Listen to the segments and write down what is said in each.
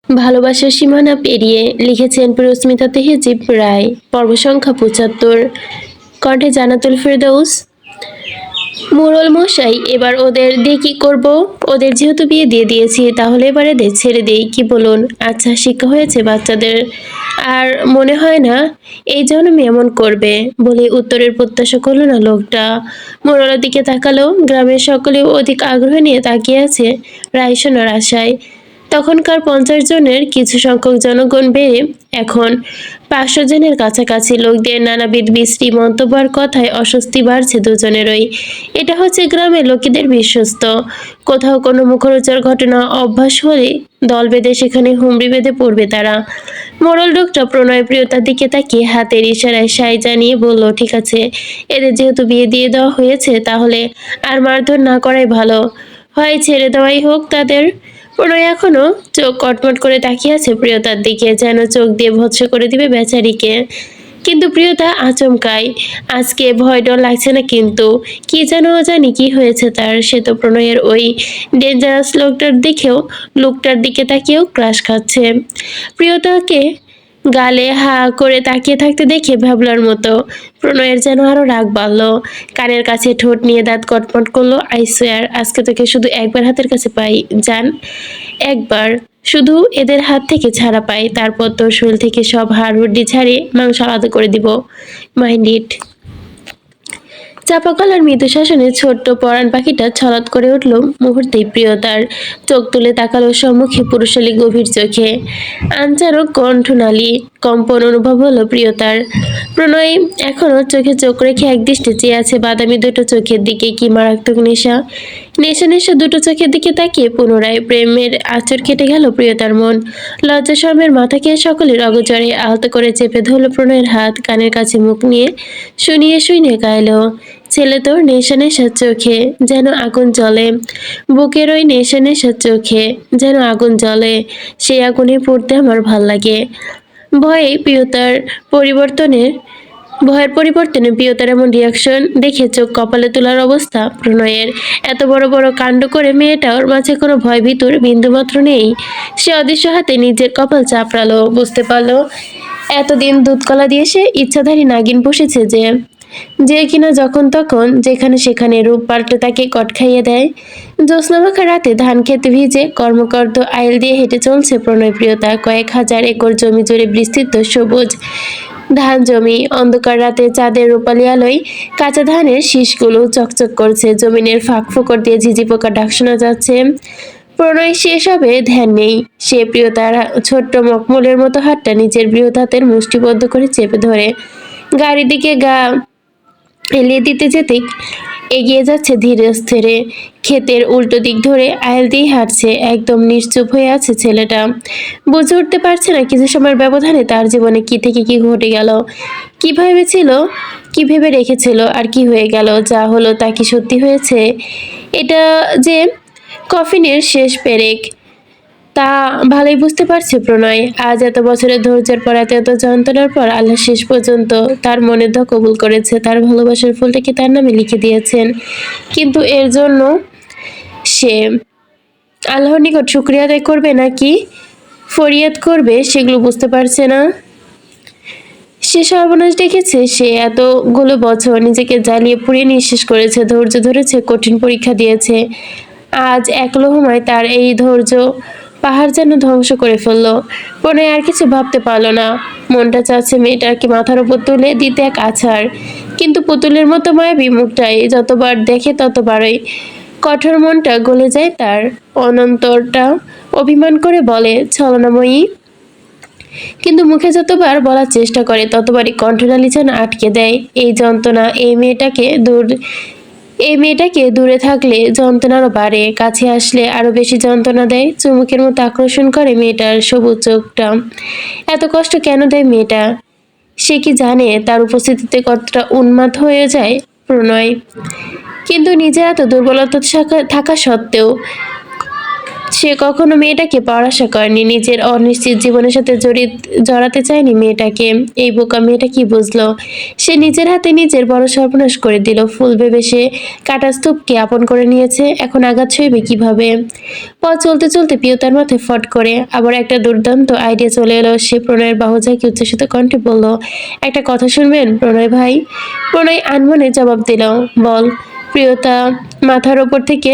ভালোবাসার সীমানা পেরিয়ে লিখেছেন প্রিয়স্মিতা তেহজিব রায়। পর্ব সংখ্যা ৭৫। কণ্ঠে জান্নাতুল ফেরদৌস। মোড়ল মশাই, এবার ওদের দিয়ে কি করব? ওদের যেহেতু বিয়ে দিয়ে দিয়েছি, তাহলে এবার এদের ছেড়ে দেই, কি বলুন? আচ্ছা, শিক্ষা হয়েছে বাচ্চাদের। আর মনে হয় না এই জন্মে এমন করবে, বলে উত্তরের প্রত্যাশা করল না লোকটা। মোড়লের দিকে তাকালো। গ্রামের সকলে অধিক আগ্রহ নিয়ে তাকিয়ে আছে রায় শোনার আশায়। তখনকার ৫০ জনের কিছু সংখ্যক জনগণ বেড়ে এখন ৫০০ জনের কাছাকাছি। লোকদের নানাবিধ বিশ্রী মন্তব্যের কথায় অস্বস্তি বাড়ছে দুজনেরই। এটা হচ্ছে গ্রামের লোকেদের বিশ্বস্ত। কোথাও কোনো মুখরোচক ঘটনা অভ্যাস হলে দল বেঁধে সেখানে হুমড়ি বেঁধে পড়বে তারা। মোড়ল লোকটা প্রণয় প্রিয়তার দিকে তাকিয়ে হাতের ইশারায় সায় জানিয়ে বলল, ঠিক আছে, এদের যেহেতু বিয়ে দিয়ে দেওয়া হয়েছে, তাহলে আর মারধর না করাই ভালো হয়, ছেড়ে দেওয়াই হোক তাদের। প্রণয় এখনো চোখ কটমট করে তাকিয়ে আছে প্রিয়তার দিকে, যেন চোখ দিয়ে ভৎস করে দিবে বেচারিকে। কিন্তু প্রিয়তা আচমকায়। আজকে ভয় ডর লাগছে না, কিন্তু কি যেন জানি কি হয়েছে তার। সে তো প্রণয়ের ওই ডেঞ্জারাস লোকটার দিকে তাকিয়েও ক্রাশ খাচ্ছে। প্রিয়তাকে গালে হা করে তাকিয়ে থাকতে দেখে ভাবলার মতো প্রণয়ের যেন আরো রাগ বাড়ল। কানের কাছে ঠোঁট নিয়ে দাঁত কটমট করলো। আই সোয়ার, আজকে তোকে শুধু একবার হাতের কাছে পাই জান, একবার শুধু এদের হাত থেকে ছাড়া পাই, তারপর তোর শরীর থেকে সব হাড় হুড্ডি ছাড়িয়ে মাংস আলাদা করে দিব। Mind it. চাপা গলার মৃদু শাসনে ছোট্ট পরাণ পাখিটা ছলৎ করে উঠল মুহূর্তেই প্রিয়তার। চোখ তুলে তাকালো সম্মুখে পুরুষালী গভীর চোখে। আনচারও কণ্ঠনালী কম্পন অনুভব হলো প্রিয়তার। প্রণয় এখনো চোখে চোখ রেখে একদৃষ্টে চেয়ে আছে বাদামি দুটো চোখের দিকে। কি মারাত্মক নেশা! নেশা নেশা দুটো চোখের দিকে তাকিয়ে পুনরায় প্রেমের আঁচড় কেটে গেল প্রিয়তার মন। লজ্জা শরমের মাথাকে সকলের অগোচরে আলতো করে চেপে ধরল প্রণয়ের হাত। কানের কাছে মুখ নিয়ে শুনিয়ে গাইল, ছেলে তোর নেশা নেশা চোখে যেন আগুন জ্বলে, বুকের ওই নেশা নেশা চোখে যেন আগুন জ্বলে, সেই আগুনে পড়তে আমার ভাল লাগে। ভয়ে প্রিয়তার পরিবর্তনের ভয়ের পরিবর্তনে প্রিয়তার এমন রিয়াকশন দেখে চোখ কপালে তোলার অবস্থা প্রণয়ের। এত বড় বড় কাণ্ড করে মেয়েটার মাঝে কোনো ভয় ভিতর বিন্দুমাত্র নেই। সে অদৃশ্য হাতে নিজের কপাল চাপড়ালো। বুঝতে পারলো এতদিন দুধকলা দিয়ে সে ইচ্ছাধারী নাগিন পুষেছে, যে কিনা যখন তখন যেখানে সেখানে রূপ পাল্টে তাকে কট খাইয়ে দেয়। জ্যোৎস্নামাখা রাতে ধান খেতে ভিজে কর্মকর্দ আইল দিয়ে হেঁটে চলছে প্রণয় প্রিয়তা। কয়েক হাজার একর জমি জুড়ে বিস্তৃত সবুজ ধান জমি। অন্ধকার রাতে চাঁদের রূপালি আলোয় কাঁচা ধানের শীষগুলো চকচক করছে। জমিনের ফাঁক ফোকর দিয়ে ঝিঝি পোকার ডাক শোনা যাচ্ছে। প্রণয় সেসবে ধ্যান নেই। সে প্রিয়তার ছোট্ট মখমলের মতো হাতটা নিজের বৃহৎ হাতের মুষ্টিবদ্ধ করে চেপে ধরে গাড়ির দিকে গা এলিয়ে দিতে যেতে এগিয়ে যাচ্ছে ধীরে স্থিরে। ক্ষেতের উল্টো দিক ধরে আইল দিয়ে হাঁটছে। একদম নিশ্চুপ হয়ে আছে ছেলেটা। বুঝে উঠতে পারছে না কিছু সময়ের ব্যবধানে তার জীবনে কি থেকে কি ঘটে গেল, কি ভেবেছিল, কি ভেবে রেখেছিল, আর কি হয়ে গেল। যা হলো তা কি সত্যি হয়েছে? এটা যে কফিনের শেষ পেরেক, তা ভালোই বুঝতে পারছে প্রণয়। আজ এত বছরের ধৈর্যের পর, এত যন্ত্রণার পর আল্লাহ শেষ পর্যন্ত তার মনের দোয়া কবুল করেছে। তার ভালোবাসার ফুলটাকে তার নামে লিখে দিয়েছেন। কিন্তু এর জন্য সে আল্লাহর নিকট শুকরিয়া আদায় করবে নাকি ফরিয়াদ করবে, সেগুলো বুঝতে পারছে না। সে সর্বনাশ দেখেছে। সে এতগুলো বছর নিজেকে জ্বালিয়ে পুড়িয়ে নিঃশেষ করেছে, ধৈর্য ধরেছে, কঠিন পরীক্ষা দিয়েছে। আজ এক লহমায় তার এই ধৈর্য পাহাড় যেন ধ্বংস করে ফেললো। প্রণয় আর কিছু ভাবতে পারলো না। মনটা চাচ্ছে মেয়েটাকে মাথার উপর তুলে দিতে এক আছাড়, কিন্তু পুতুলের মতো মায়াবী মুখটাই যতবার দেখে ততবারই কঠোর মনটা গলে যায় তার। অনন্তরটা অভিমান করে বলে, ছলনাময়ী। কিন্তু মুখে যতবার বলার চেষ্টা করে ততবারই কণ্ঠনালী যেন আটকে দেয়। এই মেয়েটাকে দূরে থাকলে যন্ত্রণারও বাড়ে, কাছে আসলে আরো বেশি যন্ত্রণা দেয়। চুমুকের মতো আকর্ষণ করে মেয়েটার সবুজ চোখটা। এত কষ্ট কেন দেয় মেয়েটা? সে কি জানে তার উপস্থিতিতে কতটা উন্মাদ হয়ে যায় প্রণয়? কিন্তু নিজে এত দুর্বলতা থাকা সত্ত্বেও সে কখনো মেয়েটাকে পাওয়ার আশা করেনি, নিজের অনিশ্চিত জীবনের সাথে জড়াতে চায়নি মেয়েটাকে। এই বোকা মেয়েটা কি বুঝলো? সে নিজের হাতে নিজের বড় সর্বনাশ করে দিল। ফুল ভেবে সে কাটা স্তূপকে আপন করে নিয়েছে, এখন আঘাত সইবে কিভাবে? পথ চলতে চলতে প্রিয়তার মাথায় ফট করে আবার একটা দুর্দান্ত আইডিয়া চলে এলো। সে প্রণয়ের বাহু ঝাঁকিয়ে উচ্ছ্বসিত কণ্ঠে বলল, একটা কথা শুনবেন প্রণয় ভাই? প্রণয় আনমনে জবাব দিল, বল। প্রিয়তা মাথার ওপর থেকে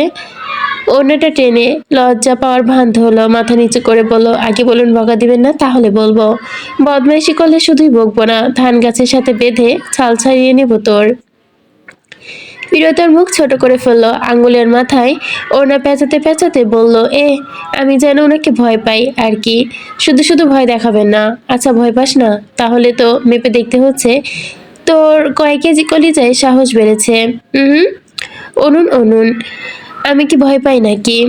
ওড়নাটা টেনে লজ্জা পাওয়ার ভান ধরলো, মাথা নিচু করে বলল, আগে বলুন, বকা দিবেন না? তাহলে বলবো। বদমাইশি করলে শুধুই বকবো না, ধান গাছের সাথে বেঁধে ছাল ছাড়িয়ে নেব তোর। প্রিয়তার মুখ ছোট করে ফেললো, আঙ্গুলের মাথায় ওড়না পেঁচাতে পেঁচাতে বলল, আমি যেন ওনাকে ভয় পাই আর কি। শুধু শুধু ভয় দেখাবেন না। আচ্ছা, ভয় পাস না? তাহলে তো মেপে দেখতে হচ্ছে তোর কয় কেজি কলিজায় সাহস বেড়েছে। হুম, অনুন অনুন। আমি কি ভয় পাই নাকি?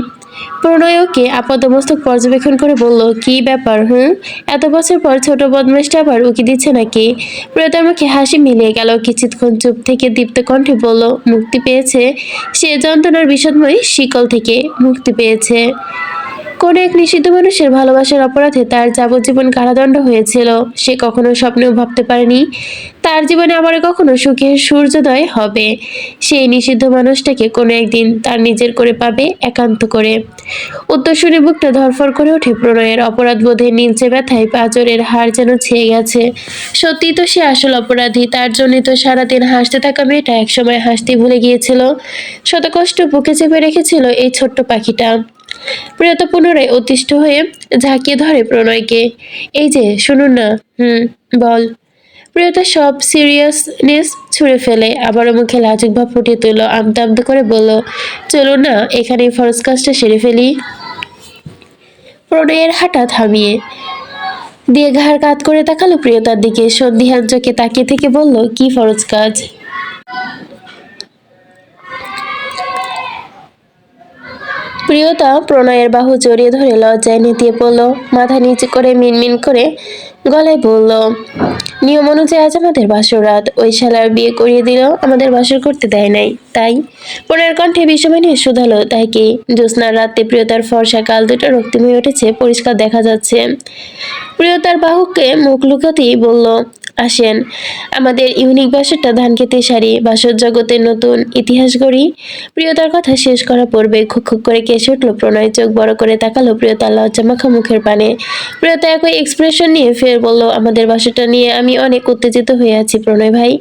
প্রণয়কে আপাদমস্তক পর্যবেক্ষণ করে বলল, কি ব্যাপার? এত বছর পর ছোট বদমাইশটা আবার উকি দিচ্ছে নাকি? প্রিয়তার মুখে হাসি মিলিয়ে গেল। কিছুক্ষণ চুপ থেকে দীপ্ত কণ্ঠে বলল, মুক্তি পেয়েছে। সে যন্ত্রণার বিষাদময় শিকল থেকে মুক্তি পেয়েছে। কোন এক নিষিদ্ধ মানুষের ভালোবাসার অপরাধে তার যাবজ্জীবন কারাদণ্ড হয়েছিল। সে কখনো স্বপ্নেও ভাবতে পারেনি তার জীবনে আবার কখনো সুখের সূর্যোদয় হবে। সেই নিষিদ্ধ মানুষটাকে কোনো একদিন তার নিজের করে পাবে, একান্ত করে। উত্তর শুনে বুকটা ধরফর করে ওঠে প্রণয়ের। অপরাধ বোধে নীলচে ব্যথায় পাঁজরের হাড় যেন ছেয়ে গেছে। সত্যি তো সে আসল অপরাধী। তার জন্যই তো সারাদিন হাসতে থাকা মেয়েটা একসময় হাসতে ভুলে গিয়েছিল। শত কষ্ট বুকে চেপে রেখেছিল এই ছোট্ট পাখিটা। প্রিয়তা পুনরায় অতিষ্ঠ হয়ে ঝাঁকিয়ে ধরে প্রণয়কে। এই যে শুনুন না। বল। প্রিয়তা সব সিরিয়াসনেস ছুঁড়ে ফেলে, আবারও মুখে লাজুক ভাব ফুটিয়ে তুলল, আমতা আমতা করে বলল, চলুন না এখানেই ফরজ কাজটা সেরে ফেলি। প্রণয়ের হাঁটা থামিয়ে দিয়ে ঘাড় কাত করে তাকালো প্রিয়তার দিকে। সন্ধিহান চোখে তাকিয়ে থেকে বলল, কি ফরজ কাজ? প্রিয়তা প্রণয়ের বাহু জড়িয়ে ধরে লজ্জায় নেতিয়ে পড়ল, মাথা নিচু করে মিনমিন করে গলায় বলল, নিয়ম অনুযায়ী আজ আমাদের বাসর রাত। ওই শালার বিয়ে করিয়ে দিল, আমাদের বাসর করতে দেয় নাই, তাই? প্রণয়ের কণ্ঠে বিষময় নিয়ে শুধালো, তাই কি? জ্যোৎস্নার রাতে প্রিয়তার ফর্সা গাল দুটো রক্তিম হয়ে উঠেছে, পরিষ্কার দেখা যাচ্ছে। প্রিয়তার বাহুকে মুখ লুকাতেই বলল, আসেন, আমাদের ইউনিক বাসরটা ধান খেতে সারি, বাসর জগতের নতুন ইতিহাস গড়ি। প্রিয়তার কথা শেষ করা পড়বে খুক খুক করে কেসে উঠল প্রণয়। চোখ বড় করে তাকালো প্রিয়তার লজ্জা মাখা মুখের পানে। প্রিয়তা একই এক্সপ্রেশন নিয়ে ফের বলল, আমাদের বাসরটা নিয়ে আমি অনেক উত্তেজিত হয়ে আছি প্রণয় ভাই।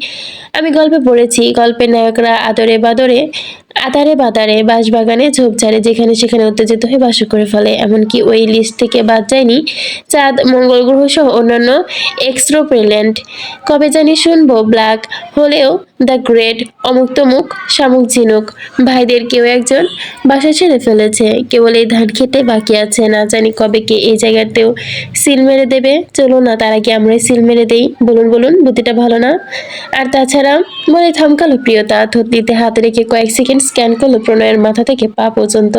আমি গল্পে পড়েছি, গল্পের নায়করা আদরে বাদরে আদারে বাদারে বাঁশবাগানে ঝোপঝাড়ে যেখানে সেখানে উত্তেজিত হয়ে বাস করে ফেলে। এমনকি ওই লিস্ট থেকে বাদ যায়নি চাঁদ, মঙ্গল গ্রহ সহ অন্যান্য এক্সট্রোপ্লেনেট। কবে জানি শুনবো ব্ল্যাক হলেও দ্য গ্রেট অমুক তমুক শামুক ঝিনুক ভাইদের কেউ একজন বাসা ছেড়ে ফেলেছে, কেবল এই ধান খেতে বাকি আছে। না জানি কবে কে এই জায়গাতেও সিল মেরে দেবে। চলো না তার আগে আমরাই সিল মেরে দেই। বলুন বলুন, বুদ্ধিটা ভালো না? আর তাছাড়া বলে থমকালো প্রিয়তা। থতনিতে হাত রেখে কয়েক সেকেন্ড স্ক্যান করলো প্রণয়ের মাথা থেকে পা পর্যন্ত।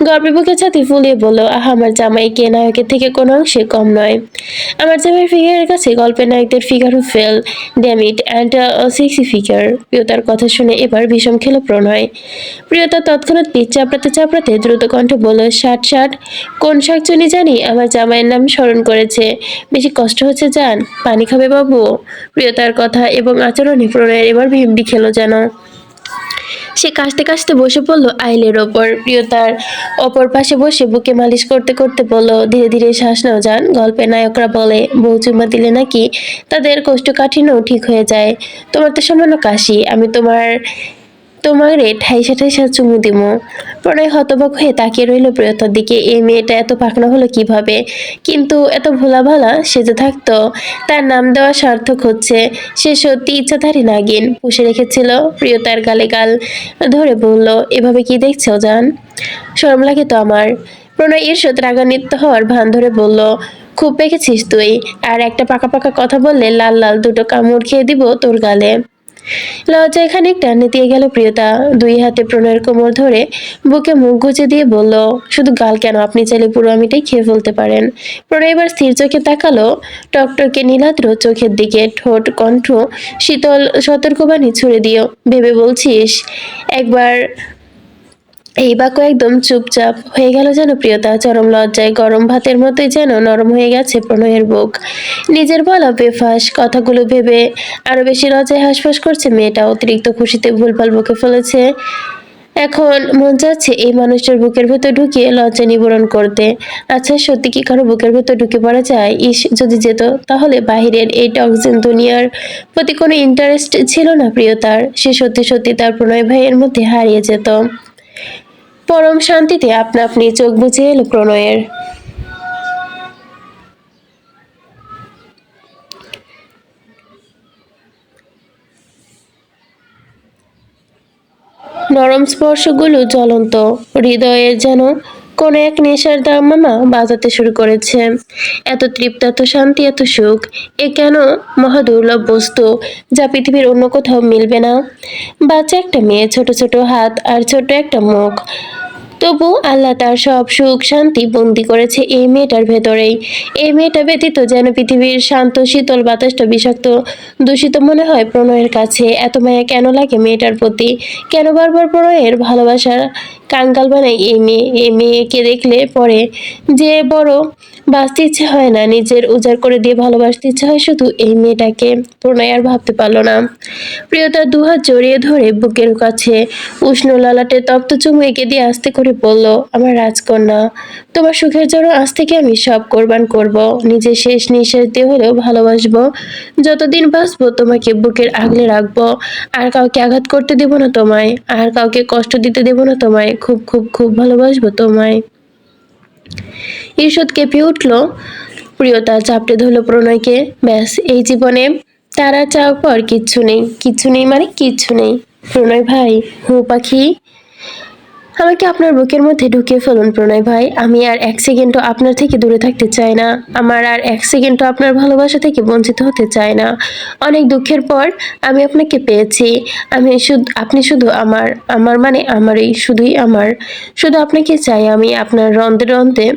গর্বে বুকে ছাতি ফুলিয়ে বলল, আহা, আমার জামাই কে নায়কের থেকে কোনো অংশে কম নয়। আমার জামাইয়ের ফিগারের কাছে গল্পের নায়কদের ফিগারও fail, damn it, and sexy figure. প্রিয়তার কথা শুনে এবার বিষম খেলো প্রণয়। প্রিয়তা তৎক্ষণাৎ পিঠ চাপড়াতে চাপড়াতে দ্রুত কণ্ঠে বলল, ষাট ষাট, কোন শাকচুনি জানি আমার জামাইয়ের নাম স্মরণ করেছে। বেশি কষ্ট হচ্ছে জান, পানি খাবে বাবু? প্রিয়তার কথা এবং আচরণে প্রণয়ের এবার ভিমড়ি খেলো যেন। সে কাশতে কাশতে বসে পড়ল আইলের ওপর। প্রিয়তার অপর পাশে বসে বুকে মালিশ করতে করতে বলল, ধীরে ধীরে শ্বাস নাও জান। গল্পের নায়করা বলে বউ চুমা দিলে নাকি তাদের কোষ্ঠকাঠিন্য ঠিক হয়ে যায়। তোমার তো সামান্য কাশি, আমি তোমারে ঠাইসা ঠাইসা চুমু দিমু। প্রণয় হতবাক হয়ে তাকিয়ে রইল প্রিয়তার দিকে। এই মেয়েটা এত পাকনা হলো কিভাবে? কিন্তু এত ভোলা ভালা সেজে থাকতো। তার নাম দেওয়া সার্থক হচ্ছে। সে সত্যি ইচ্ছাধারী নাগিন পুষে রেখেছিল। প্রিয়তার গালে গাল ধরে বলল, এভাবে কি দেখছো জান? শরম লাগে তো আমার। প্রণয় ঈর্ষৎ রাগান্বিত হওয়ার ভান ধরে বলল, খুব পেকেছিস তুই। আর একটা পাকা পাকা কথা বললে লাল লাল দুটো কামড় খেয়ে দিব তোর গালে। লজ্জায় খানিকটা নেতিয়ে গেল প্রিয়তা। দুই হাতে প্রণয়ের কোমর ধরে বুকে মুখ গুজে দিয়ে বলল, শুধু গাল কেন, আপনি চাইলে পুরো আমিটাই খেয়ে ফেলতে পারেন। প্রণয় এবার স্থির চোখে তাকালো টকটকে নীলাদ্র চোখের দিকে। ঠোঁট কণ্ঠ শীতল সতর্কবাণী ছুড়ে দিও, ভেবে বলছিস? একবার এই বাক্য একদম চুপচাপ হয়ে গেল যেন প্রিয়তা। চরম লজ্জায় গরম ভাতের মতোই যেন নরম হয়ে গেছে প্রণয়ের বুক। নিজের বলা বেফাঁস কথাগুলো ভেবে আরো বেশি লজ্জায় হাঁসফাঁস করছে মেয়েটা। অতিরিক্ত খুশিতে ভুলভাল বকে ফেলেছে। এখন মন চাচ্ছে এই মানুষটার বুকের ভেতর ঢুকিয়ে লজ্জা নিবারণ করতে। আচ্ছা, সত্যি কি কারো বুকের ভেতর ঢুকে পড়া যায়? ইস, যদি যেত, তাহলে বাহিরের এই টক্সিন দুনিয়ার প্রতি কোনো ইন্টারেস্ট ছিল না প্রিয়তার। সে সত্যি সত্যি তার প্রণয় ভাইয়ের মধ্যে হারিয়ে যেত। পরম শান্তিতে আপনা আপনি চোখ বুজে এলো প্রণয়ের। নরম স্পর্শগুলো জ্বলন্ত হৃদয়ের যেন কোন এক নেশার দামামা বাজাতে শুরু করেছে। এত তৃপ্ত, এত শান্তি, এত সুখ, এ কেন মহাদুর্লভ বস্তু, যা পৃথিবীর অন্য কোথাও মিলবে না। বাচ্চা একটা মেয়ে, ছোট ছোট হাত আর ছোট একটা মুখ, তবু আল্লাহ তার সব সুখ শান্তি বন্দি করেছে এই মেয়েটার ভেতরেই। এই মেয়েটা ব্যতীত যেন পৃথিবীর শান্ত শীতল বাতাসটা বিষাক্ত দূষিত মনে হয় প্রণয়ের কাছে। এত মায়া কেন লাগে মেয়েটার প্রতি? কেন বারবার প্রণয়ের ভালোবাসার কাঙ্গাল বানায় এই মেয়ে? এই মেয়েকে দেখলে পরে যে বড় বাঁচতে ইচ্ছে হয় না, নিজের উজাড় করে দিয়ে ভালোবাসতে ইচ্ছে হয় শুধু এই মেয়েটাকে। প্রণয় আর ভাবতে পারল না। প্রিয়তার দুহাত জড়িয়ে ধরে বুকের কাছে উষ্ণ ললাটে তপ্ত চুমু এঁকে দিয়ে আস্তে করে বলল, আমার রাজকন্যা, তোমার সুখের জন্য আজ থেকে আমি সব কোরবান করব। নিজের শেষ নিঃশ্বাস দিয়ে হলেও ভালোবাসবো। যতদিন বাঁচবো তোমাকে বুকের আগলে রাখবো। আর কাউকে আঘাত করতে দেব না তোমায়, আর কাউকে কষ্ট দিতে দেব না তোমায়। খুব খুব খুব ভালোবাসবো তোমায়। ঈষৎ কেঁপে উঠল প্রিয়তা, চাপটে ধরল প্রণয়কে। ব্যাস, এই জীবনে তার আর চাওয়ার পর কিচ্ছু নেই। কিচ্ছু নেই মানে কিচ্ছু নেই। প্রণয় ভাই, হু পাখি, আমাকে আপনার বুকের মধ্যে ঢুকিয়ে ফেলুন প্রণয় ভাই। আমি আর এক সেকেন্ডও আপনার থেকে দূরে থাকতে চাই না। আমার আর এক সেকেন্ডও আপনার ভালোবাসা থেকে বঞ্চিত হতে চাই না। অনেক দুঃখের পর আমি আপনাকে পেয়েছি। আপনি শুধু আমার, আমার মানে আমারই, শুধুই আমার। শুধু আপনাকে চাই আমি, আপনার রন্ধে রন্ধে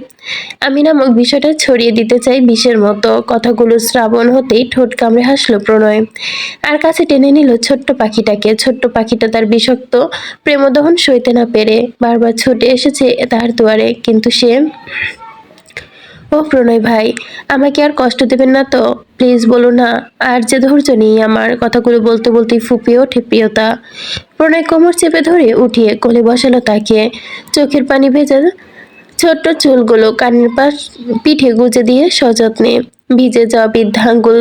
আমি নামক বিষয়টা ছড়িয়ে দিতে চাই বিষের মতো। কথাগুলো শ্রাবণ হতেই ঠোঁট কামড়ে হাসলো প্রণয়, আর কাছে টেনে নিল ছোট্ট পাখিটাকে। ছোট্ট পাখিটা তার বিষাক্ত প্রেমদহন সইতে না পেরে বারবার ছুটে এসেছে তার দুয়ারে, কিন্তু সে, ও প্রণয় ভাই, আমাকে আর কষ্ট দেবেন না তো? প্লিজ বলো না। আর যে ধৈর্য নেই আমার। কথাগুলো বলতে বলতেই ফুপিয়ে ওঠে প্রিয়তা। প্রণয় কোমর চেপে ধরে উঠিয়ে কোলে বসালো তাকে। চোখের পানি ভেজা ছোট্ট চুলগুলো কানের পাশ পিঠে গুজে দিয়ে সযত্নে ভিজে যাওয়া বৃদ্ধা আঙ্গুল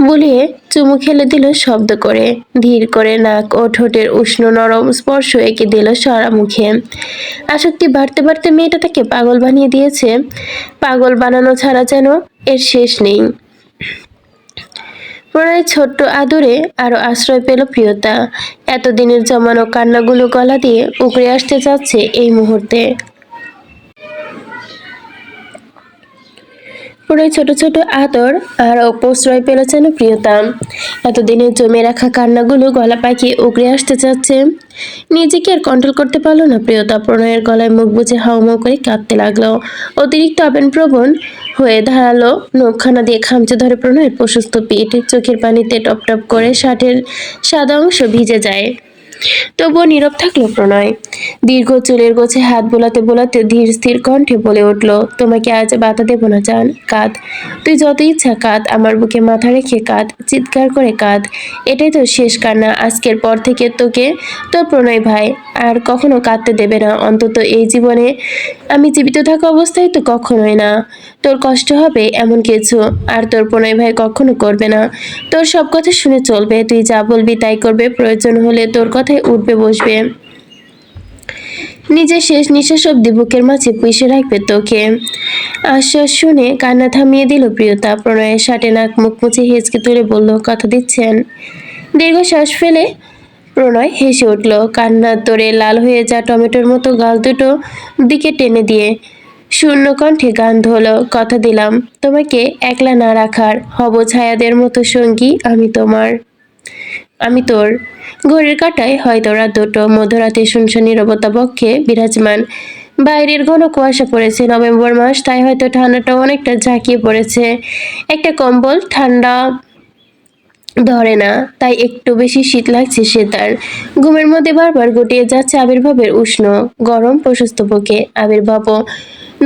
বুলিয়ে চুমু খেলে দিল শব্দ করে। ধীর করে নাক ও ঠোঁটের উষ্ণ নরম স্পর্শ এঁকে দিল সারা মুখে। আসক্তি বাড়তে বাড়তে মেয়েটা তাকে পাগল বানিয়ে দিয়েছে। পাগল বানানো ছাড়া যেন এর শেষ নেই। প্রণয়ের ছোট্ট আদরে আরো আশ্রয় পেল প্রিয়তা। এতদিনের জমানো কান্নাগুলো গলা দিয়ে উগড়ে আসতে যাচ্ছে এই মুহূর্তে। পুরো ছোট ছোট আদর আর প্রশ্রয় পেল যেন প্রিয়তা। এতদিনে জমে রাখা কান্নাগুলো গলা পাকিয়ে উগড়ে আসতে চাচ্ছে। নিজেকে আর কন্ট্রোল করতে পারলো না প্রিয়তা। প্রণয়ের গলায় মুখ বুজে হাউমাউ করে কাঁদতে লাগলো। অতিরিক্ত আবেগপ্রবণ হয়ে ধারালো নখখানা দিয়ে খামচে ধরে প্রণয়ের প্রশস্ত পিঠ। চোখের পানিতে টপ টপ করে শার্টের সাদা অংশ ভিজে যায়। তবুও নীরব থাকলো প্রণয়। দীর্ঘ চুলের গোছে হাত বোলাতে বোলাতে ধীর স্থির কণ্ঠে বলে উঠল, তোমাকে আজ বাধা দেব না জান। কাঁদ, তুই যত ইচ্ছা কাঁদ, আমার বুকে মাথা রেখে কাঁদ, চিৎকার করে কাঁদ। এটাই তো শেষ কান্না। আজকের পর থেকে তোকে তোর প্রণয় ভাই আর কখনো কাঁদতে দেবে না, অন্তত এই জীবনে। আমি জীবিত থাকা অবস্থায় তো কখনোই না। তোর কষ্ট হবে এমন কিছু আর তোর প্রণয় ভাই কখনো করবে না। তোর সব কথা শুনে চলবে, তুই যা বলবি তাই করবে, প্রয়োজন হলে তোর কথায় উঠবে বসবে, নিজের শেষ নিঃশ্বাস অব্দি বুকের মাঝে পুষে রাখবে তোকে। আশ্বাস শুনে কান্না থামিয়ে দিল প্রিয়তা। প্রণয়ের শার্টে নাক মুখ মুছে হেঁচকে তুলে বলল, কথা দিচ্ছেন? দীর্ঘশ্বাস ফেলে প্রণয় হেসে উঠল, কান্নার তোরে লাল হয়ে যা টমেটোর মতো গাল দুটো দিকে টেনে দিয়ে শূন্য কণ্ঠে গান ধরল, কথা দিলাম তোমাকে একলা না রাখার, হব ছায়াদের মতো সঙ্গী আমি তোমার, আমি তোর। ঘড়ির কাঁটায় হয়তো রাত দুটো। মধ্যরাতে শুনশান নীরবতা বক্ষে বিরাজমান। বাইরের ঘন কুয়াশা পড়েছে। নভেম্বর মাস, তাই হয়তো ঠান্ডাটাও অনেকটা ঝাঁকিয়ে পড়েছে। একটা কম্বল ঠান্ডা ধরে না, তাই একটু বেশি শীত লাগছে সে তার। ঘুমের মধ্যে বারবার গুটিয়ে যাচ্ছে আবির্ভাবের উষ্ণ গরম প্রশস্ত বুকে। আবির্ভাবও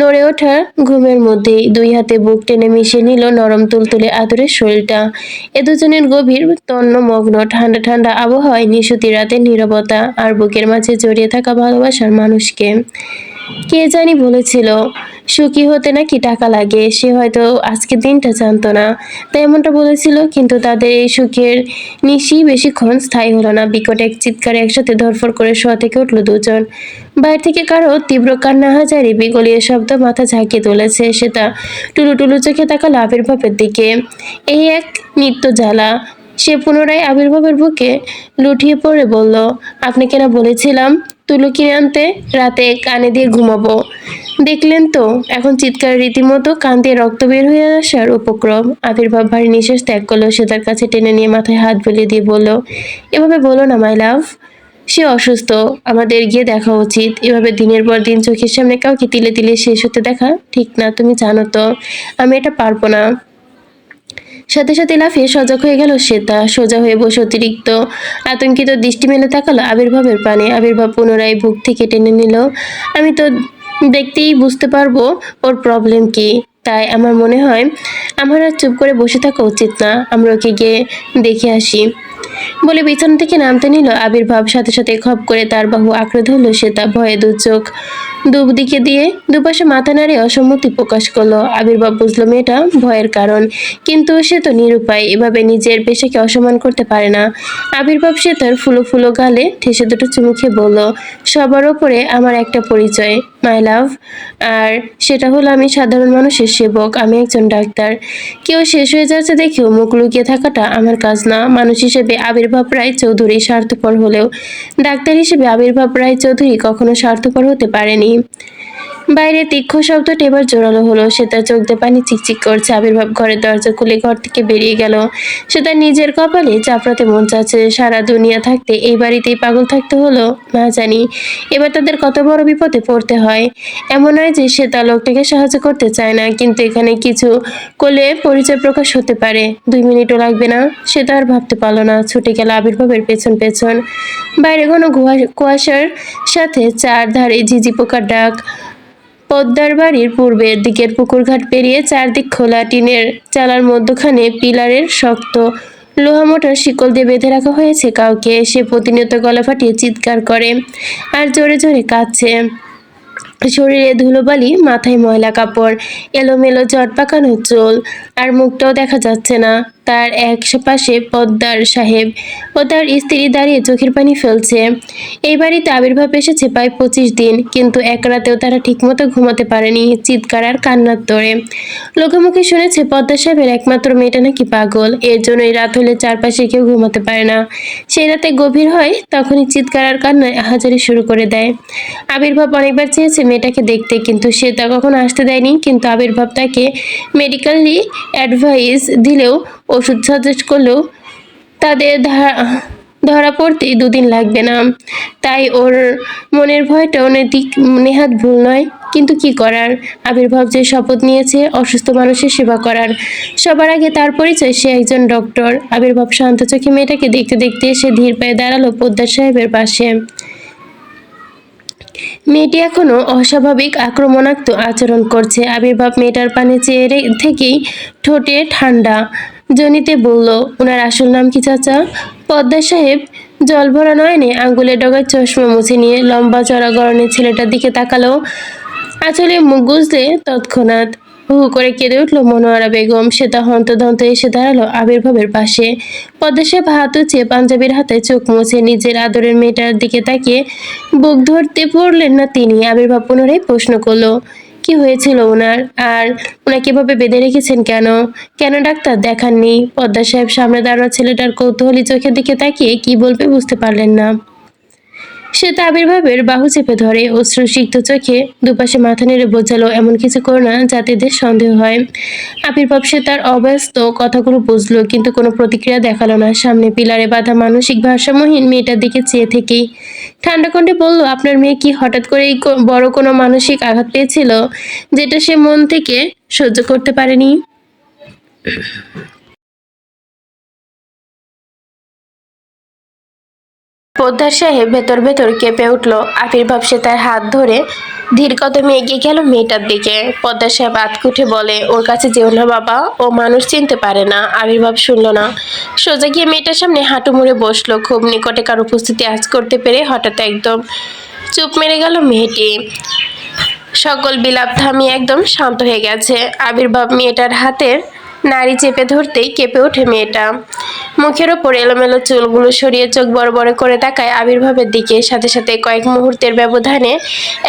নড়ে ওঠা ঘুমের মধ্যেই দুই হাতে বুক টেনে মিশিয়ে নিল নরম তুলতুলে আদরের শরীরটা। এ দুজনের গভীর তন্নমগ্ন ঠান্ডা ঠান্ডা আবহাওয়ায় নিশুতি রাতের নীরবতা আর বুকের মাঝে জড়িয়ে থাকা ভালোবাসার মানুষকে। কে জানি বলেছিল সুখী হতে নাকি টাকা লাগে, সে হয়তো আজকের দিনটা জানতো না, তাই এমনটা বলেছিল। কিন্তু তাদের এই সুখের নিশি বেশিক্ষণ স্থায়ী হলো না। বিকট এক চিৎকারে একসাথে ধরফর করে শোয়া থেকে উঠলো দুজন। বাইরে থেকে কারো তীব্র কান্না হাজারি বিগলিয়ে শব্দ মাথা ঝাঁকিয়ে তুলেছে। সেটা টুলু টুলু চোখে তাকালো আবির্ভাবের দিকে। এই এক নিত্য জ্বালা। সে পুনরায় আবির্ভাবের বুকে লুটিয়ে পড়ে বলল, আপনাকে না বলেছিলাম তুলো কিনে আনতে, রাতে কানে দিয়ে ঘুমাবো। দেখলেন তো এখন চিৎকার রীতিমতো কান দিয়ে রক্ত বের হয়ে আসার উপক্রম। আবির্ভাব ভারী নিঃশ্বাস ত্যাগ করলো। সে তার কাছে টেনে নিয়ে মাথায় হাত বুলিয়ে দিয়ে বলল, এভাবে বলো না মাই লাভ, সে অসুস্থ, আমাদের গিয়ে দেখা উচিত। এভাবে দিনের পর দিন চোখের সামনে কাউকে তিলে তিলে শেষ হতে দেখা ঠিক না, তুমি জানো তো আমি এটা পারবো না। সাথে সাথে লাফিয়ে সজাগ হয়ে গেল শ্বেতা। সোজা হয়ে বসে অতিরিক্ত আতঙ্কিত দৃষ্টি মেলে তাকালো আবির্ভাবের পানে। আবির্ভাব পুনরায় বুক থেকে টেনে নিল। আমি তো দেখতেই বুঝতে পারবো ওর প্রবলেম কি, তাই আমার মনে হয় আমার আর চুপ করে বসে থাকা উচিত না, আমরা ওকে গিয়ে দেখে আসি বলে বিছানা থেকে নামতে নিল আবির্ভাব। সাথে সাথে খপ করে তার বাহু আঁকড়ে ধরল শ্বেতা। ভয়ে দু চোখ দুদিকে দিয়ে দুপাশে মাথা নাড়ে অসম্মতি প্রকাশ করলো। আবির্ভাব বুঝলো মেয়েটা ভয়ের কারণ, কিন্তু সে তো নিরুপায়, এভাবে নিজের পেশাকে অসম্মান করতে পারে না। আবির্ভাব সে তার ফুলো ফুলো গালে ঠেসে দুটো চুমু খেয়ে বলল, সবার ওপরে আমার একটা পরিচয় মাই লাভ, আর সেটা হলো আমি সাধারণ মানুষের সেবক, আমি একজন ডাক্তার। কেউ শেষ হয়ে যাচ্ছে দেখেও মুখ লুকিয়ে থাকাটা আমার কাজ না। মানুষ হিসেবে আবির্ভাব রায় চৌধুরী স্বার্থপর হলেও ডাক্তার হিসেবে আবির্ভাব রায় চৌধুরী কখনো স্বার্থপর হতে পারেনি। বাইরে তীক্ষ্ণ শব্দটা এবার জোরালো হলো। সে তার চোখ দিয়ে পানি চিকচিক করছে। আবির্ভাব ঘরের দরজা খুলে ঘর থেকে বেরিয়ে গেল। সে তার নিজের কপালে চাপড়াতে মন চাচ্ছে। সারা দুনিয়া থাকতে এই বাড়িতেই পাগল থাকতে হলো না জানি এবার তাদের কত বড় বিপদে পড়তে হয়। এমন নয় যে সে তার লোকটাকে সাহায্য করতে চায় না, কিন্তু এখানে কিছু করলে পরিচয় প্রকাশ হতে পারে। 2 মিনিটও লাগবে না। সে তো আর ভাবতে পারলো না। ছুটে গেল আবির্ভাবের পেছন পেছন। বাইরে ঘন কুয়াশার সাথে চারধারে ঝিঝি পোকার ডাক। পদ্মার বাড়ির পূর্বের দিকের পুকুরঘাট পেরিয়ে চারদিক খোলা টিনের চালার মধ্যখানে পিলারের শক্ত লোহা মোটার শিকল দিয়ে বেঁধে রাখা হয়েছে কাউকে। সে প্রতিনিয়ত গলা ফাটিয়ে চিৎকার করে আর জোরে জোরে কাঁদছে। শরীরে ধুলোবালি, মাথায় ময়লা কাপড়, এলোমেলো জট পাকানো চুল, আর মুখটাও দেখা যাচ্ছে না। তার এক পাশে পদ্মার সাহেব ও তার স্ত্রী দাঁড়িয়ে চোখের পানি ফেলছে। এই বাড়িতে আবির্ভাব এসেছে প্রায় 25 দিন, কিন্তু এক রাতেও তারা ঠিকমতো ঘুমাতে পারেনি চিৎকার আর কান্নার তোড়ে। লোকে মুখে শুনেছে পদ্মা সাহেবের একমাত্র মেয়েটা নাকি পাগল, এর জন্যই রাত হলে চারপাশে কেউ ঘুমাতে পারে না। সেই রাতে গভীর হয়, তখনই চিৎকার আর কান্নায় হাজারি শুরু করে দেয়। আবির্ভাব অনেকবার চেয়েছে মেয়েটাকে দেখতে, কিন্তু সে তা কখনো আসতে দেয়নি। কিন্তু আবির্ভাব তাকে মেডিকেলি অ্যাডভাইস দিলেও, ওষুধ সাজেস্ট করলেও তাদের ধরা পড়তেই 2 দিন লাগবে না। তাই ওর মনের ভয়টাও নেহাত ভুল নয়। কিন্তু কি করার, আবির্ভাব যে শপথ নিয়েছে অসুস্থ মানুষের সেবা করার, সবার আগে তার পরিচয় সে একজন ডক্টর। আবির্ভাব শান্ত চোখে মেয়েটাকে দেখতে দেখতে সে ধীর পায়ে দাঁড়ালো পদ্মার সাহেবের পাশে। মেয়েটি এখনো অস্বাভাবিক আক্রমণাত্মক আচরণ করছে। আবির্ভাব মেয়েটার পানে চেয়ে থেকেই ঠোঁটে ঠান্ডা জনিতে বলল, ওনার আসল নাম কি চাচা? পদ্মা সাহেব জলভরা নয়নে আঙ্গুলের ডগায় চশমা মুছে নিয়ে লম্বা চড়া গড়নের ছেলেটার দিকে তাকালো। আঁচলে মুখ গুজলে তৎক্ষণাৎ হু হু করে কেঁদে উঠল মনোয়ারা বেগম। সে তা হন্তদন্ত এসে দাঁড়ালো আবির্ভাবের পাশে। পদ্মা সাহেব হাত উঁচিয়ে পাঞ্জাবির হাতে চোখ মুছে নিজের আদরের মেয়েটার দিকে তাকিয়ে বুক ধরতে পড়লেন না তিনি। আবির্ভাব পুনরায় প্রশ্ন করলো, কি হয়েছিল ওনার, আর ওনাকে এভাবে বেঁধে রেখেছেন কেন? কেন ডাক্তার দেখাননি? পদ্মা সাহেব সামনে দাঁড়ানো ছেলেটার কৌতূহলী চোখের দিকে তাকিয়ে কি বলবে বুঝতে পারলেন না। সে তো আবির্ভাবের বাহু চেপে ধরে অশ্রুসিক্ত চোখে দুপাশে মাথা নেড়ে বোঝালো, এমন কিছু করো না যাতে এদের সন্দেহ হয়। আবির্ভাব সে তার অব্যস্ত কথাগুলো বুঝলো, কিন্তু কোনো প্রতিক্রিয়া দেখালো না। সামনে পিলারে বাঁধা মানসিক ভারসাম্যহীন মেয়েটার দিকে চেয়ে থেকেই ঠান্ডা কণ্ঠে বলল, আপনার মেয়ে কি হঠাৎ করেই বড় কোনো মানসিক আঘাত পেয়েছিল, যেটা সে মন থেকে সহ্য করতে পারেনি? পোদ্দার সাহেব ভেতর ভেতর কেঁপে উঠল। আবির্ভাব সে তার হাত ধরে ধীর কদমে এগিয়ে গেল মেয়েটার দিকে। পোদ্দার সাহেব আতকুঠে বলে, ওর কাছে যেও না বাবা, ও মানুষ চিনতে পারে না। আবির্ভাব শুনল না, সোজা গিয়ে মেয়েটার সামনে হাঁটু মুড়ে বসলো। খুব নিকটে কার উপস্থিতি আজ করতে পেরে হঠাৎ একদম চুপ মেরে গেল মেয়েটি। সকল বিলাপ থামিয়ে একদম শান্ত হয়ে গেছে। আবির্ভাব মেয়েটার হাতের নাড়ি চেপে ধরতেই কেঁপে ওঠে মেয়েটা। মুখের ওপর এলোমেলো চুলগুলো সরিয়ে চোখ বড় বড় করে তাকায় আবির্ভাবের দিকে। সাথে সাথে কয়েক মুহূর্তের ব্যবধানে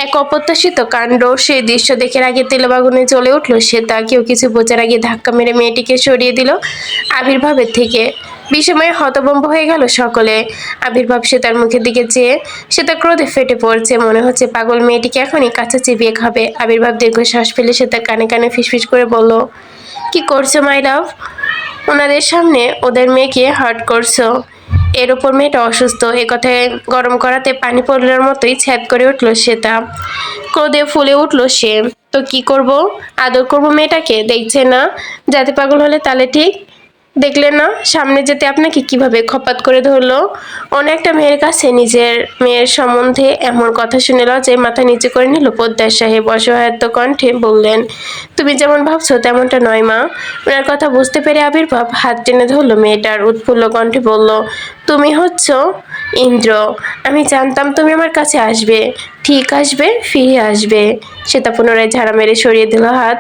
এক অপ্রত্যাশিত কাণ্ড। সেই দৃশ্য দেখে আগে তেলবাগুনে জ্বলে উঠল সে। তা কেউ কিছু বোঝার আগে ধাক্কা মেরে মেয়েটিকে সরিয়ে দিল আবির্ভাবের থেকে। বিষময়ে হতভম্ব হয়ে গেল সকলে। আবির্ভাব সে তার মুখের দিকে চেয়ে সে তার ক্রোধে ফেটে পড়ছে। মনে হচ্ছে পাগল মেয়েটিকে এখনই কাছে চিবিয়ে খাবে। আবির্ভাব দীর্ঘশ্বাস ফেলে সে তার কানে কানে ফিসফিস করে বলল, কি করছো মাই লাভ? ওনাদের সামনে ওদের মেয়েকে হার্ট করছো। এর উপর মেয়েটা অসুস্থ। এ কথায় গরম করাতে পানি পড়লার মতোই ছ্যাদ করে উঠল সে। তা ক্রোধে ফুলে উঠল সে। তো কি করব? আদর করব মেয়েটাকে? দেখছে না জাতি পাগল হলে তালে ঠিক? দেখলেন না সামনে যেতে আপনাকে কিভাবে খপাত করে ধরলো? অনেক একটা মেয়ের কাছে নিজের মেয়ের সম্বন্ধে এমন কথা শুনে লজ্জায় মাথা নিচু করে নিল পোদ্দার সাহেব। অসহায়ত্ব কণ্ঠে বললেন, তুমি যেমন ভাবছো তেমনটা নয় মা। ওনার কথা বুঝতে পেরে আবির্ভাব হাত টেনে ধরলো মেয়েটার। উৎফুল্ল কণ্ঠে বলল, তুমি হচ্ছ ইন্দ্র। আমি জানতাম তুমি আমার কাছে আসবে, ঠিক আসবে, ফিরে আসবে। সেটা পুনরায় ঝাড়া মেরে সরিয়ে দিল হাত।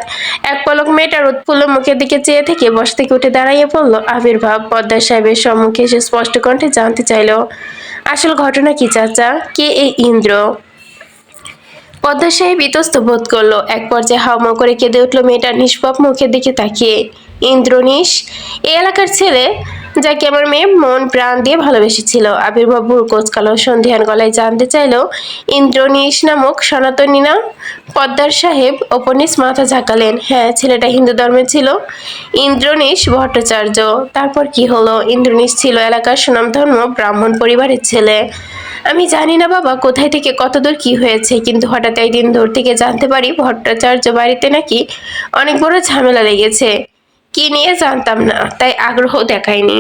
এক পলক মেয়েটার উৎফুল্ল মুখের দিকে চেয়ে থেকে বসা থেকে উঠে দাঁড়াইয়ে পড়ল আবির্ভাব। পদ্মার সাহেবের সম্মুখে এসে স্পষ্ট কণ্ঠে জানতে চাইল, আসল ঘটনা কি চাচা? কে এই ইন্দ্র? পদ্মা সাহেব ইতস্ত বোধ করলো। এক পর্যায়ে হাউমাউ করে কেঁদে উঠল মেয়েটার নিষ্পাপ মুখের দিকে তাকিয়ে। ইন্দ্রনীশ? এই এলাকার ছেলে যাকে আমার মেয়ে মন প্রাণ দিয়ে ভালোবেসেছিল। আবির্ভাব ভুর কোচকালো সন্ধিহান গলায় জানতে চাইল, ইন্দ্রনীশ নামক সনাতনী না? পদ্মার সাহেব ওপর-নিচ মাথা ঝাঁকালেন। হ্যাঁ, ছেলেটা হিন্দু ধর্মের ছিল। ইন্দ্রনীশ ভট্টাচার্য। তারপর কি হলো? ইন্দ্রনীশ ছিল এলাকার সুনামধন্য ব্রাহ্মণ পরিবারের ছেলে। আমি জানি না বাবা কোথায় থেকে কতদূর কি হয়েছে, কিন্তু হঠাৎ একদিন দূর থেকে জানতে পারি ভট্টাচার্য বাড়িতে নাকি অনেক বড় ঝামেলা লেগেছে। কি নিয়ে জানতাম না, তাই আগ্রহ দেখায়নি।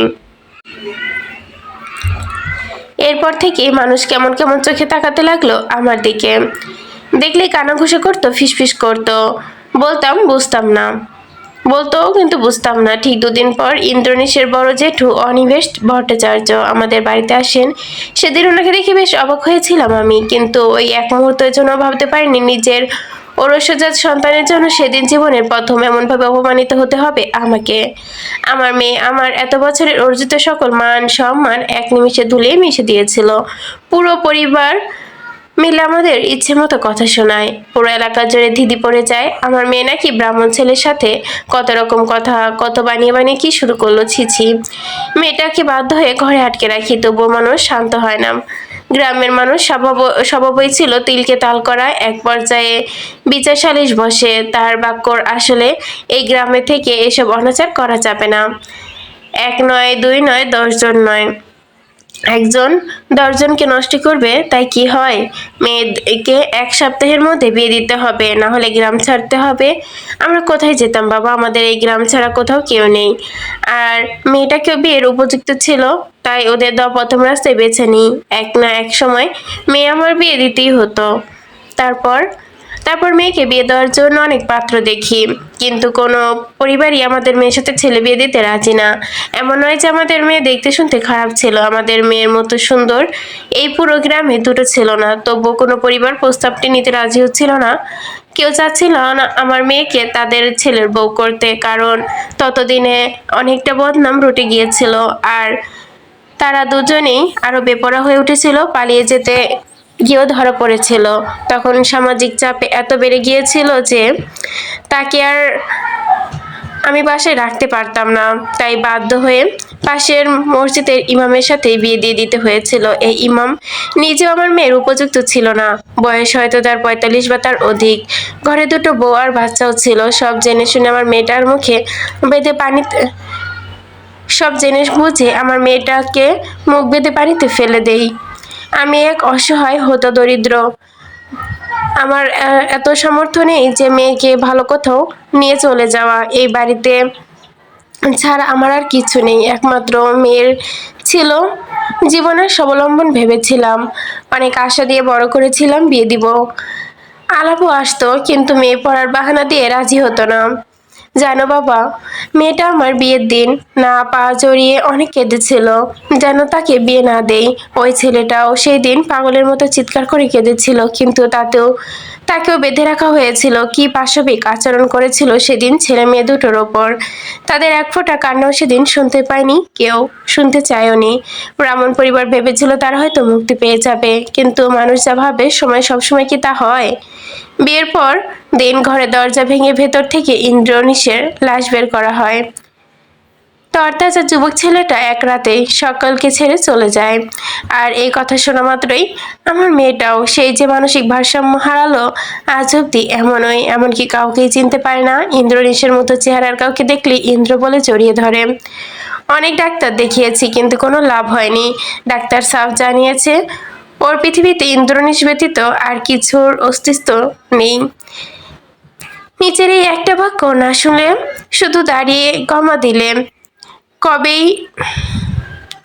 এরপর থেকে মানুষ কেমন কেমন চোখে তাকাতে লাগলো আমার দিকে। দেখলেই কানাঘুষো করতো, ফিসফিস করতো। বলতাম বুঝতাম না, বলতো কিন্তু বুঝতাম না। ঠিক দুদিন পর ইন্দ্রনীশের বড় জেঠু অনিমেষ ভট্টাচার্য আমাদের বাড়িতে আসেন। সেদিন ওনাকে দেখে বেশ অবাক হয়েছিলাম আমি, কিন্তু ওই এক মুহূর্তের জন্য ভাবতে পারিনি নিজের ওরসজাত সন্তানের জন্য সেদিন জীবনের প্রথম এমনভাবে অপমানিত হতে হবে আমাকে। আমার মেয়ে আমার এত বছরের অর্জিত সকল মান সম্মান এক নিমিষে ধুলিয়ে মিশে দিয়েছিল। পুরো পরিবার মিলে আমাদের ইচ্ছে মতো কথা শোনায়। পুরো এলাকা জুড়ে ধিদি পড়ে যায় আমার মেয়ে নাকি ব্রাহ্মণ ছেলের সাথে কত রকম কথা, কত বানিয়ে বানিয়ে কি শুরু করলো। ছিছি, মেয়েটাকে বাধ্য হয়ে ঘরে আটকে রাখি, তবুও মানুষ শান্ত হয় না। গ্রামের মানুষ স্বভাবই ছিল তিলকে তাল করা। এক পর্যায়ে বিচার সালিশ বসে। তার বাক্যর আসলে এই গ্রামে থেকে এসব অনাচার করা যাবে না। এক নয়, দুই নয়, 10 জন নয়, একজন 10 জনকে নষ্ট করবে, তাই কি হয়? মেয়েকে 1 সপ্তাহের মধ্যে বিয়ে দিতে হবে, না হলে গ্রাম ছাড়তে হবে। আমরা কোথায় যেতাম বাবা? আমাদের এই গ্রাম ছাড়া কোথাও কেউ নেই। আর মেয়েটাকেও বিয়ের উপযুক্ত ছিল, তাই ওদের দেওয়া প্রথম রাস্তায় বেছে নিই। এক না এক সময় মেয়ে আমার বিয়ে দিতেই হতো। তারপর তারপর মেয়েকে বিয়ে দেওয়ার জন্য অনেক পাত্র দেখি, কিন্তু কোনো পরিবারই আমাদের মেয়ের সাথে ছেলে বিয়ে দিতে রাজি না। এমন নয় যে আমাদের মেয়ে দেখতে শুনতে খারাপ ছিল, আমাদের মেয়ের মতো সুন্দর এই পুরো গ্রামে দুটো ছিল না। তবুও কোনো পরিবার প্রস্তাবটি নিতে রাজি হচ্ছিল না। কেউ চাচ্ছিল না আমার মেয়েকে তাদের ছেলের বউ করতে, কারণ ততদিনে অনেকটা বদনাম রটে গিয়েছিল। আর তারা দুজনেই আরো বেপরোয়া হয়ে উঠেছিল, পালিয়ে যেতে গিয়েও ধরা পড়েছিল। তখন সামাজিক চাপ এত বেড়ে গিয়েছিল যে তাকে আর আমি বাসায় রাখতে পারতাম না। তাই বাধ্য হয়ে পাশের মসজিদের ইমামের সাথে বিয়ে দিয়ে দিতে হয়েছিল। এই ইমাম নিজেও আমার মেয়ের উপযুক্ত ছিল না। বয়স হয়তো তার 45 বা তার অধিক। ঘরে দুটো বউ আর বাচ্চাও ছিল। সব জেনে শুনে আমার মেয়েটার মুখে বেঁধে পানিতে সব জেনে বুঝে আমার মেয়েটাকে মুখ বেঁধে পানিতে ফেলে দেই। আমি এক অসহায় হতদরিদ্র। আমার এত সামর্থ্য নেই যে মেয়েকে ভালো কোথাও নিয়ে চলে যাওয়া। এই বাড়িতে ছাড়া আমার আর কিছু নেই। একমাত্র মেয়ের ছিল জীবনের স্বাবলম্বন ভেবেছিলাম, অনেক আশা দিয়ে বড় করেছিলাম, বিয়ে দিব। আলাপও আসতো, কিন্তু মেয়ে পড়ার বাহানা দিয়ে রাজি হতো না। জানো বাবা, মেয়েটা আমার বিয়ের দিন না পা জড়িয়ে অনেক কেঁদেছিল, যেন তাকে বিয়ে না দেই। ওই ছেলেটাও সেই দিন পাগলের মতো চিৎকার করে কেঁদেছিল, কিন্তু তাকেও বেঁধে রাখা হয়েছিল। কি পাশবিক আচরণ করেছিল সেদিন ছেলে মেয়ে দুটোর ওপর। তাদের এক ফোঁটা কান্নাও সেদিন শুনতে পায়নি কেউ, শুনতে চায়ওনি। ব্রাহ্মণ পরিবার ভেবেছিল তারা হয়তো মুক্তি পেয়ে যাবে, কিন্তু মানুষ যা ভাবে সময় সবসময় কি তা হয়? বিয়ের পর দিন ঘরের দরজা ভেঙে ভেতর থেকে ইন্দ্রনীশের লাশ বের করা হয়। তরতাজা যুবক ছেলেটা এক রাতেই সকলকে ছেড়ে চলে যায়। আর এই কথা শোনা মাত্রই আমার মেয়েটাও সেই যে মানসিক ভারসাম্য হারালো, আজ অব্দি এমনই, এমনকি কাউকেই চিনতে পারে না। ইন্দ্রনীশের মতো চেহারার কাউকে দেখলে ইন্দ্র বলে জড়িয়ে ধরে। অনেক ডাক্তার দেখিয়েছি, কিন্তু কোনো লাভ হয়নি। ডাক্তার সাফ জানিয়েছে ওর পৃথিবীতে ইন্দ্রনীশ ব্যতীত আর কিছুর অস্তিত্ব নেই। নিচের এই একটা বাক্য না শুনলে, শুধু দাঁড়িয়ে কমা দিলে কবেই,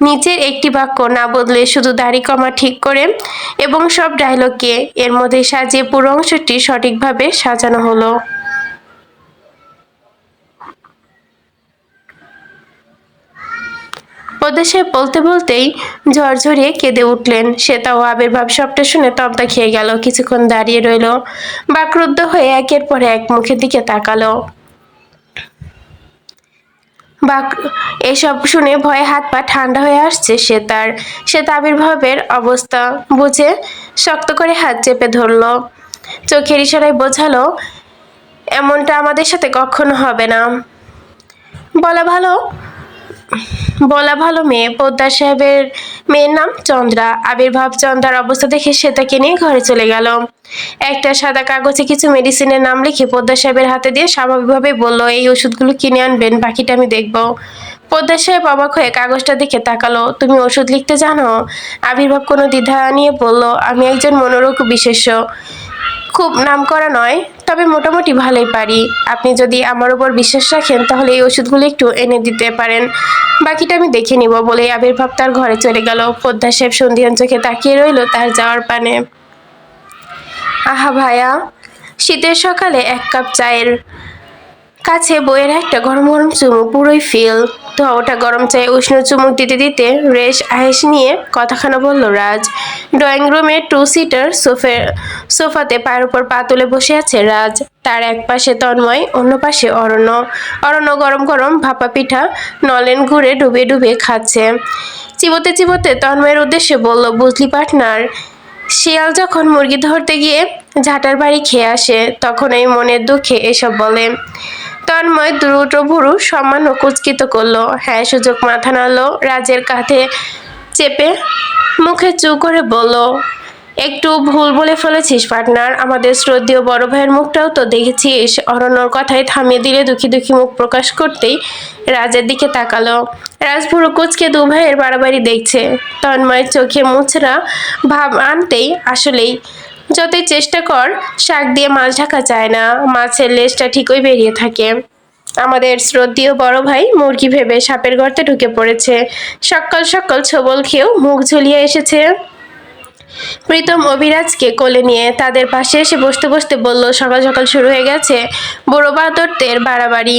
নিচের একটি বাক্য না বদলে শুধু দাড়ি কমা ঠিক করে এবং সব ডায়লগকে এর মধ্যে সাজিয়ে পুরো অংশটি সঠিকভাবে সাজানো হলো। পদ্মা সাহেব বলতে বলতেই ঝরঝরিয়ে কেঁদে উঠলেন। শ্বেতা ও আবির্ভাব সবটা শুনে তবদা খেয়ে গেল। কিছুক্ষণ দাঁড়িয়ে রইল, বাকরুদ্ধ হয়ে একের পর এক মুখের দিকে তাকালো। এসব শুনে ভয়ে হাত পা ঠান্ডা হয়ে আসছে শ্বেতা আবির্ভাবের অবস্থা বুঝে শক্ত করে হাত চেপে ধরলো, চোখের ইশারায় বোঝালো এমনটা আমাদের সাথে কখনো হবে না। বলা ভালো বলা ভালো মেয়ে পোদ্দার সাহেবের মেয়ের নাম চন্দ্রা। আবির্ভাব চন্দ্রার অবস্থা দেখে শ্বেতাকে নিয়ে ঘরে চলে গেল। একটা সাদা কাগজে কিছু মেডিসিনের নাম লিখে পোদ্দার সাহেবের হাতে দিয়ে স্বাভাবিকভাবে বলল, এই ওষুধগুলো কিনে আনবেন, বাকিটা আমি দেখব। পোদ্দার সাহেব অবাক হয়ে কাগজটা দিকে তাকালো। তুমি ওষুধ লিখতে জানো? আবির্ভাব কোনো দ্বিধা নিয়ে বলল, আমি একজন মনোরোগ বিশেষজ্ঞ, খুব নামকরা নয়, তবে মোটামুটি ভালোই পারি। আপনি যদি আমার উপর বিশ্বাস রাখেন তাহলে এই ওষুধগুলো একটু এনে দিতে পারেন, বাকিটা আমি দেখে নিব। বলে আবির্ভাব তার ঘরে চলে গেল। পোদ্দার সাহেব সন্ধিহান চোখে তাকিয়ে রইল তার যাওয়ার পানে। আহা ভায়া, শীতের সকালে এক কাপ চায়ের কাছে বইয়ের একটা গরম গরম চুমুক পুরোই ফিল। তো ওটা গরম চায়ে উষ্ণ চুমুক দিতে দিতে রেশ আয়েশ নিয়ে কথাখানা বলল রাজ। ড্রয়িং রুমে টু সিটার সোফাতে পায়ের উপর পা তুলে বসে আছে রাজ। তার এক পাশে তন্ময়, অন্য পাশে অরণ্য। অরণ্য গরম গরম ভাপা পিঠা নলেন গুড়ে ডুবিয়ে ডুবিয়ে খাচ্ছে। চিবোতে চিবোতে তন্ময়ের উদ্দেশ্যে বলল, বুঝলি পার্টনার, শিয়াল যখন মুরগি ধরতে গিয়ে ঝাঁটার বাড়ি খেয়ে আসে, তখন এই মনের দুঃখে এসব বলে। তন্ময় দ্রুত ভুরু সামান্য কুচকিত করলো। হ্যাঁ সুযোগ মাথা নাড়ল, রাজের কাঁধে চেপে মুখে চু করে বলল, একটু ভুল বলে ফেলেছিস পার্টনার, আমাদের শ্রদ্ধেয় বড় ভাইয়ের মুখটাও তো দেখেছিস। অরণ্যর কথায় থামিয়ে দিলে দুঃখী দুঃখী মুখ প্রকাশ করতেই রাজের দিকে তাকালো। রাজ ভুরু কুচকে দু ভাইয়ের বাড়াবাড়ি দেখছে। তন্ময়ের চোখে মুচড়া ভাব আনতেই, আসলেই যতই চেষ্টা কর শাক দিয়ে মাছ ঢাকা যায় না, মাছের লেজটা ঠিকই বেরিয়ে থাকে। আমাদের শ্রদ্ধেয় বড় ভাই মুরগি ভেবে সাপের গর্তে ঢুকে পড়েছে, সকাল সকাল ছবল খেয়েও মুখ ঝুলিয়ে এসেছে। প্রীতম অভিরাজকে কোলে নিয়ে তাদের পাশে এসে বসতে বসতে বলল, সকাল সকাল শুরু হয়ে গেছে বুড়ো বাদরদের বাড়াবাড়ি।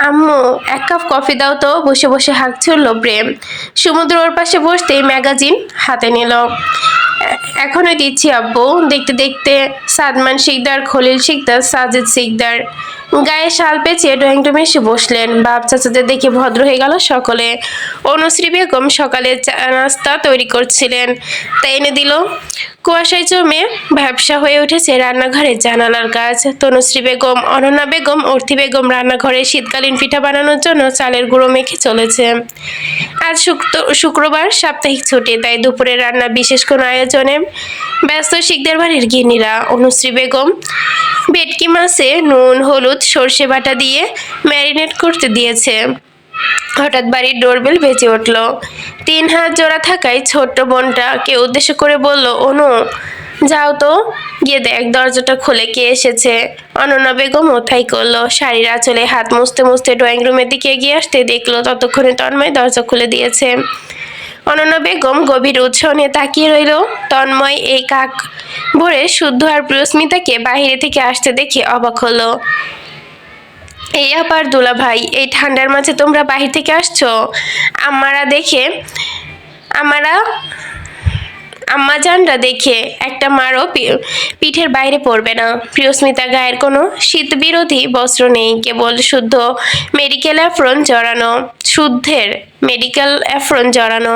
আম্মু এক কাপ কফি দাও তো, বসে বসে হাঁক ছুড়ল প্রেম। সমুদ্র ওর পাশে বসতেই ম্যাগাজিন হাতে নিল। এখনই দিচ্ছি আব্বু। দেখতে দেখতে সাদমান শিকদার, খলিল শিকদার, সাজিদ শিকদার গায়ে শাল পেঁচিয়ে ড্রয়িং রুমে এসে বসলেন। বাপ চাচাদের দেখে ভদ্র হয়ে গেল সকলে। অনুশ্রী বেগম সকালে চা নাস্তা তৈরি করছিলেন, তা এনে দিল। কুয়াশায় জমে ব্যবসা হয়ে উঠেছে রান্নাঘরের জানালার কাজ। তনুশ্রী বেগম, অনন্যা বেগম, অর্থী বেগম রান্নাঘরে শীতকালীন পিঠা বানানোর জন্য চালের গুঁড়ো মেখে চলেছে। আজ শুক্রবার, সাপ্তাহিক ছুটি, তাই দুপুরে রান্না বিশেষ কোনো আয়োজনে ব্যস্ত শিকদার বাড়ির গিন্নিরা। অনুশ্রী বেগম ভেটকি মাছে নুন হলুদ সর্ষে বাটা দিয়ে ম্যারিনেট করতে দিয়েছে। হঠাৎ বাড়ির ডোরবেল বেজে উঠল। 3 হাত জোড়া থাকায় ছোট্ট বোনটাকে উদ্দেশ্য করে বলল, অনু যাও তো, গিয়ে দেখ দরজাটা খুলে কে এসেছে। অনন্যা বেগম ওথাই করলো, শাড়ির আঁচলে হাত মুছতে মুছতে ড্রয়িং রুমের দিকে এগিয়ে আসতে দেখলো ততক্ষণে তন্ময় দরজা খুলে দিয়েছে। অনন্যা বেগম গভীর উৎসাহ নিয়ে তাকিয়ে রইল। তন্ময় এই কাক ভরে শুদ্ধ আর প্রিয়স্মিতাকে বাহিরে থেকে আসতে দেখে অবাক হলো। এই আবার দুলা ভাই, এই ঠান্ডার মাঝে তোমরা বাহির থেকে আসছো? আমারা আম্মাজানরা দেখে একটা মারও পিঠের বাইরে পড়বে না। প্রিয়স্মিতা গায়ের কোনো শীত বিরোধী বস্ত্র নেই, কেবল শুদ্ধের মেডিকেল অ্যাফ্রন জড়ানো।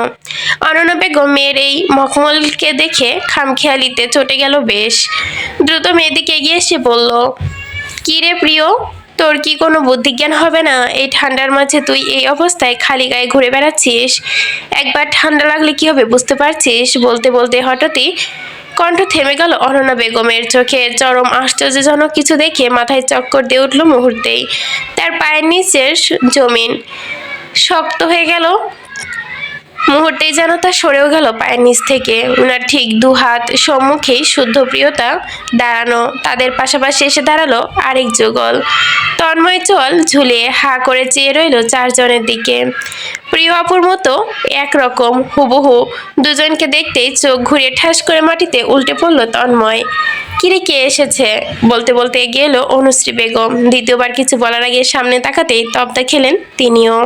অনন্যা বেগম মেয়ের এই মখমলকে দেখে খামখেয়ালিতে চটে গেল বেশ। দ্রুত মেয়েদিকে এগিয়ে এসে বলল, কি রে প্রিয়, তোর কি কোনো বুদ্ধিজ্ঞান হবে না? এই ঠান্ডার মাঝে তুই এই অবস্থায় খালি গায়ে ঘুরে বেড়াচ্ছিস। একবার ঠান্ডা লাগলে কি হবে বুঝতে পারছিস? বলতে বলতে হঠাৎই কণ্ঠ থেমে গেল অনন্যা বেগমের। চোখে চরম আশ্চর্যজনক কিছু দেখে মাথায় চক্কর দিয়ে উঠল মুহূর্তেই। তার পায়ের নিচের জমিন শক্ত হয়ে গেল, মুহূর্তেই যেন তা সরেও গেল পায়ের নিচ থেকে। উনার ঠিক দু হাত সম্মুখেই শুদ্ধ প্রিয়তা দাঁড়ানো, তাদের পাশাপাশি এসে দাঁড়ালো আরেক যুগল। তন্ময় চল ঝুলিয়ে হা করে চেয়ে রইল চারজনের দিকে। প্রিয় অপুর মতো একরকম হুবহু দুজনকে দেখতেই চোখ ঘুরিয়ে ঠাস করে মাটিতে উল্টে পড়ল তন্ময়। কিরে, কে এসেছে? বলতে বলতে এগিয়ে এলো অনুশ্রী বেগম। দ্বিতীয়বার কিছু বলার আগে সামনে তাকাতেই তব্দা খেলেন তিনিও।